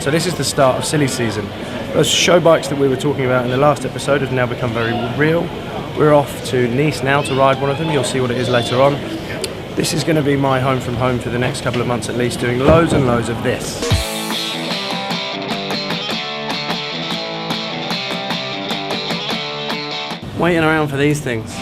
So this is the start of silly season. Those show bikes that we were talking about in the last episode have now become very real. We're off to Nice now to ride one of them. You'll see what it is later on. This is going to be my home from home for the next couple of months at least, doing loads and loads of this. Waiting around for these things.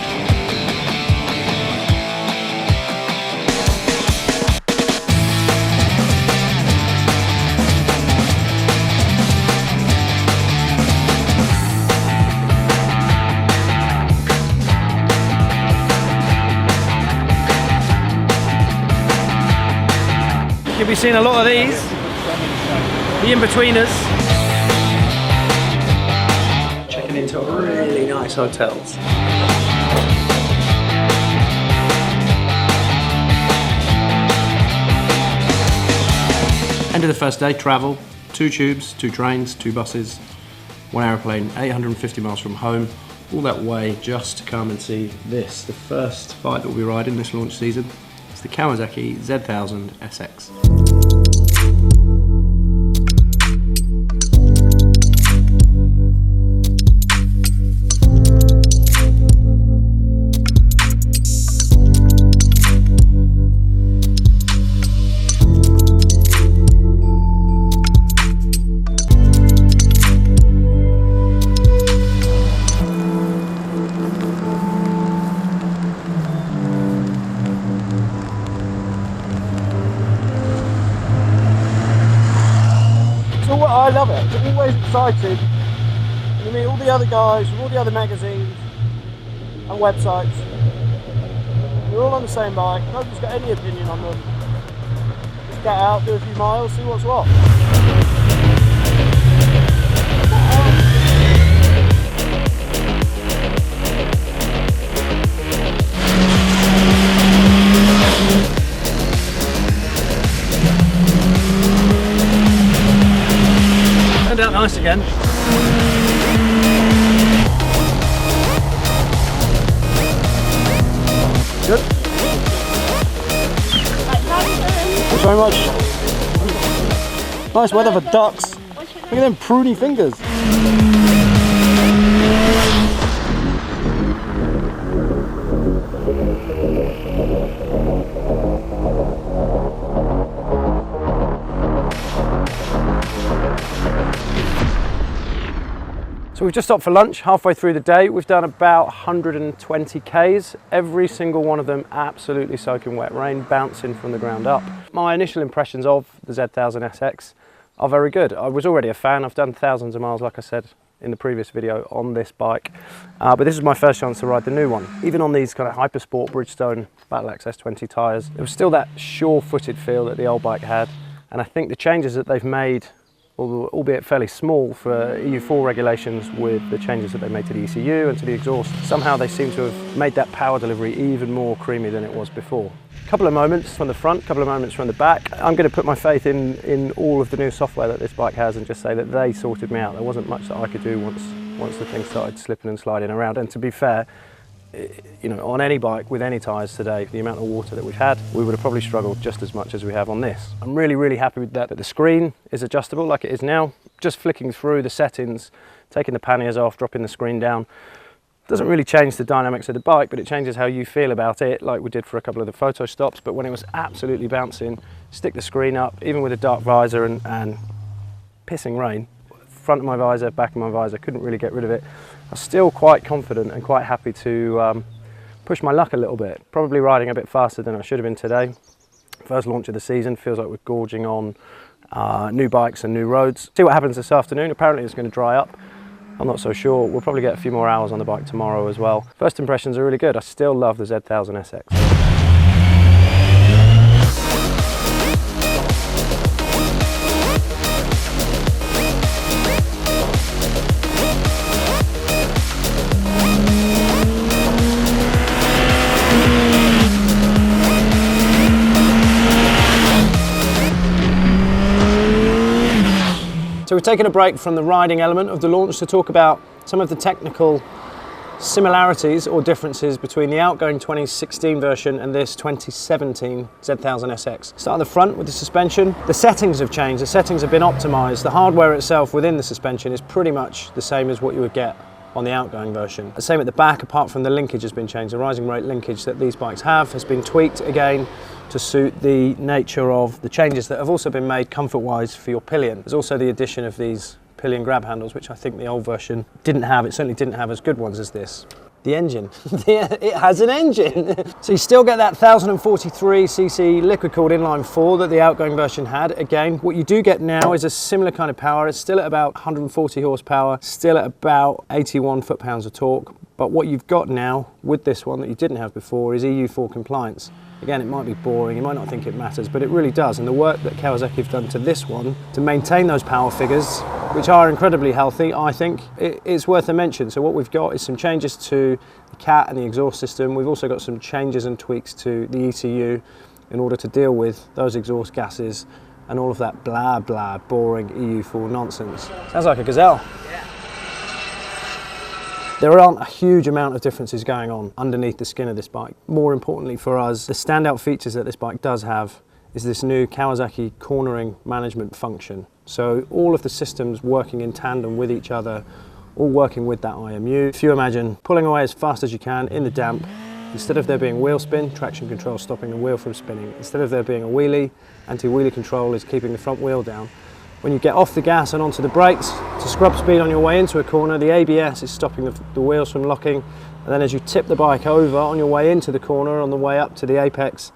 You'll be seeing a lot of these, the in-betweeners. Checking into really nice hotels. End of the first day, travel. 2 tubes, 2 trains, 2 buses, 1 aeroplane, 850 miles from home. All that way just to come and see this, the first bike that we'll be riding this launch season. It's the Kawasaki Z1000 SX. I love it. It's always exciting. You meet all the other guys from all the other magazines and websites. They're all on the same bike. Nobody's got any opinion on them. Just get out, do a few miles, see what's what. Turned out nice again. Good. Thanks very much. Nice weather for ducks. Look at them pruny fingers. So we've just stopped for lunch halfway through the day. We've done about 120 Ks, every single one of them absolutely soaking wet, rain bouncing from the ground up. My initial impressions of the Z1000 SX are very good. I was already a fan. I've done thousands of miles, like I said in the previous video, on this bike. But this is my first chance to ride the new one. Even on these kind of Hypersport Bridgestone Battle S20 tyres, there was still that sure-footed feel that the old bike had. And I think the changes that they've made, albeit fairly small for EU4 regulations, with the changes that they made to the ECU and to the exhaust, somehow they seem to have made that power delivery even more creamy than it was before. A couple of moments from the front, a couple of moments from the back. I'm going to put my faith in all of the new software that this bike has and just say that they sorted me out. There wasn't much that I could do once the thing started slipping and sliding around. And to be fair, you know, on any bike with any tyres today, the amount of water that we've had, we would have probably struggled just as much as we have on this. I'm really happy with that the screen is adjustable like it is now. Just flicking through the settings, taking the panniers off, dropping the screen down, doesn't really change the dynamics of the bike, but it changes how you feel about it, like we did for a couple of the photo stops. But when it was absolutely bouncing, stick the screen up, even with a dark visor and pissing rain, front of my visor, back of my visor, couldn't really get rid of it. I was still quite confident and quite happy to push my luck a little bit. Probably riding a bit faster than I should have been today. First launch of the season, feels like we're gorging on new bikes and new roads. See what happens this afternoon. Apparently it's going to dry up. I'm not so sure. We'll probably get a few more hours on the bike tomorrow as well. First impressions are really good. I still love the Z1000 SX. So we've taken a break from the riding element of the launch to talk about some of the technical similarities or differences between the outgoing 2016 version and this 2017 Z1000 SX. Start at the front with the suspension. The settings have changed, the settings have been optimized. The hardware itself within the suspension is pretty much the same as what you would get on the outgoing version. The same at the back, apart from the linkage has been changed. The rising rate linkage that these bikes have has been tweaked again to suit the nature of the changes that have also been made comfort-wise for your pillion. There's also the addition of these pillion grab handles, which I think the old version didn't have. It certainly didn't have as good ones as this. The engine, it has an engine. So you still get that 1043cc liquid-cooled inline-4 that the outgoing version had. Again, what you do get now is a similar kind of power. It's still at about 140 horsepower, still at about 81 foot-pounds of torque. But what you've got now with this one that you didn't have before is EU4 compliance. Again, it might be boring, you might not think it matters, but it really does. And the work that Kawasaki have done to this one to maintain those power figures, which are incredibly healthy, I think, it's worth a mention. So what we've got is some changes to the CAT and the exhaust system. We've also got some changes and tweaks to the ECU in order to deal with those exhaust gases and all of that blah, blah, boring EU4 nonsense. Sounds like a Gazelle. There aren't a huge amount of differences going on underneath the skin of this bike. More importantly for us, the standout features that this bike does have is this new Kawasaki cornering management function. So all of the systems working in tandem with each other, all working with that IMU. If you imagine pulling away as fast as you can in the damp, instead of there being wheel spin, traction control stopping the wheel from spinning. Instead of there being a wheelie, anti-wheelie control is keeping the front wheel down. When you get off the gas and onto the brakes, to scrub speed on your way into a corner, the ABS is stopping the wheels from locking. And then as you tip the bike over on your way into the corner, on the way up to the apex,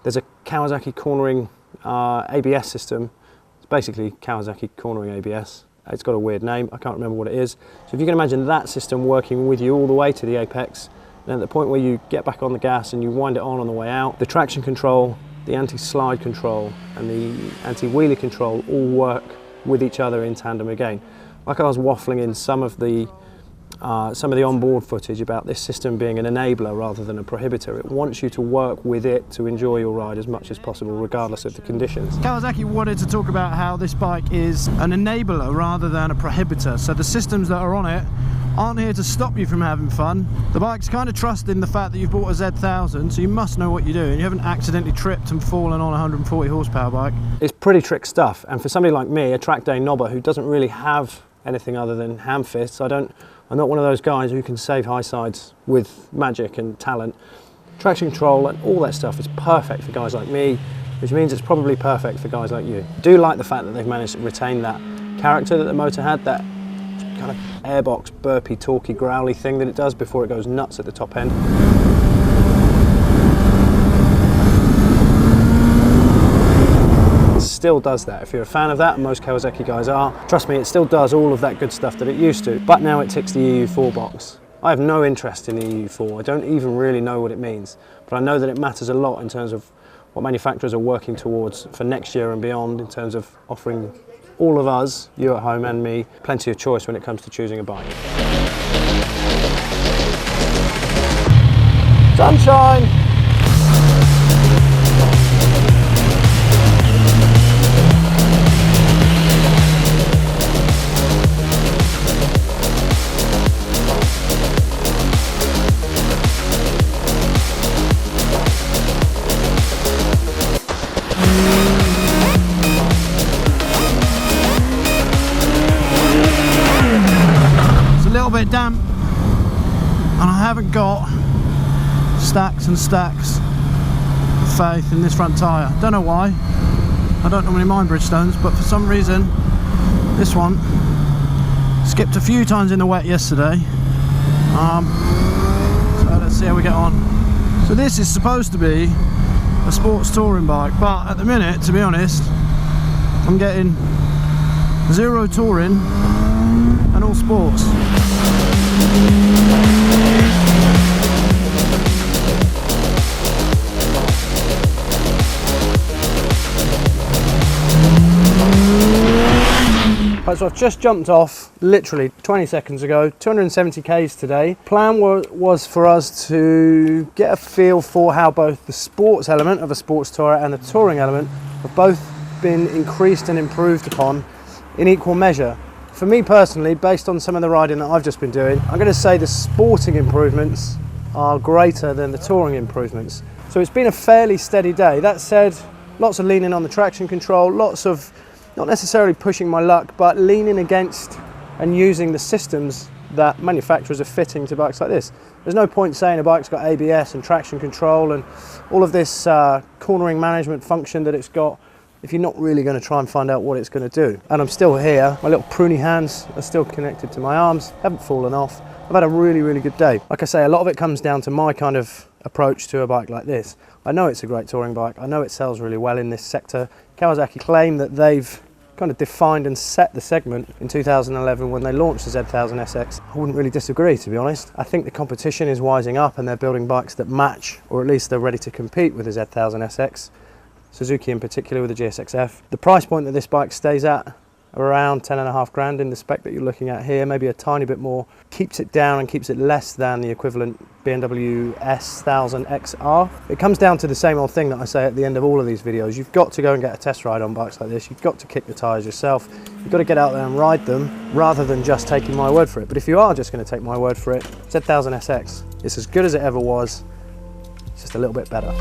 there's a Kawasaki cornering ABS system. It's basically Kawasaki cornering ABS. It's got a weird name, I can't remember what it is. So if you can imagine that system working with you all the way to the apex, then at the point where you get back on the gas and you wind it on the way out, the traction control, the anti-slide control and the anti-wheelie control all work with each other in tandem again. Like I was waffling in some of the onboard footage about this system being an enabler rather than a prohibitor. It wants you to work with it to enjoy your ride as much as possible regardless of the conditions. Kawasaki wanted to talk about how this bike is an enabler rather than a prohibitor. So the systems that are on it aren't here to stop you from having fun. The bike's kind of trusting the fact that you've bought a Z1000, so you must know what you're doing. You haven't accidentally tripped and fallen on a 140 horsepower bike. It's pretty trick stuff, and for somebody like me, a track day knobber who doesn't really have anything other than ham fists, I'm not one of those guys who can save high sides with magic and talent. Traction control and all that stuff is perfect for guys like me, which means it's probably perfect for guys like you. I do like the fact that they've managed to retain that character that the motor had, that kind of airbox, burpy, talky, growly thing that it does before it goes nuts at the top end. It still does that. If you're a fan of that, and most Kawasaki guys are, trust me, it still does all of that good stuff that it used to, but now it ticks the EU4 box. I have no interest in the EU4. I don't even really know what it means, but I know that it matters a lot in terms of what manufacturers are working towards for next year and beyond in terms of offering all of us, you at home and me, plenty of choice when it comes to choosing a bike. Sunshine! Bit damp, and I haven't got stacks and stacks of faith in this front tyre. Don't know why. I don't normally mind Bridgestones, but for some reason this one skipped a few times in the wet yesterday. So let's see how we get on. So this is supposed to be a sports touring bike, but at the minute, to be honest, I'm getting 0 touring and all sports. Right, so I've just jumped off literally 20 seconds ago, 270 Ks today. Plan was for us to get a feel for how both the sports element of a sports tourer and the touring element have both been increased and improved upon in equal measure. For me personally, based on some of the riding that I've just been doing, I'm going to say the sporting improvements are greater than the touring improvements. So it's been a fairly steady day. That said, lots of leaning on the traction control, lots of not necessarily pushing my luck, but leaning against and using the systems that manufacturers are fitting to bikes like this. There's no point saying a bike's got ABS and traction control and all of this cornering management function that it's got if you're not really going to try and find out what it's going to do. And I'm still here. My little pruny hands are still connected to my arms, haven't fallen off. I've had a really, really good day. Like I say, a lot of it comes down to my kind of approach to a bike like this. I know it's a great touring bike. I know it sells really well in this sector. Kawasaki claim that they've kind of defined and set the segment in 2011 when they launched the Z1000 SX. I wouldn't really disagree, to be honest. I think the competition is wising up and they're building bikes that match, or at least they're ready to compete with the Z1000 SX. Suzuki in particular with the GSX-F. The price point that this bike stays at, around 10.5 grand in the spec that you're looking at here, maybe a tiny bit more, keeps it down and keeps it less than the equivalent BMW S1000 XR. It comes down to the same old thing that I say at the end of all of these videos. You've got to go and get a test ride on bikes like this. You've got to kick the tyres yourself. You've got to get out there and ride them rather than just taking my word for it. But if you are just going to take my word for it, Z1000 SX, it's as good as it ever was. It's just a little bit better.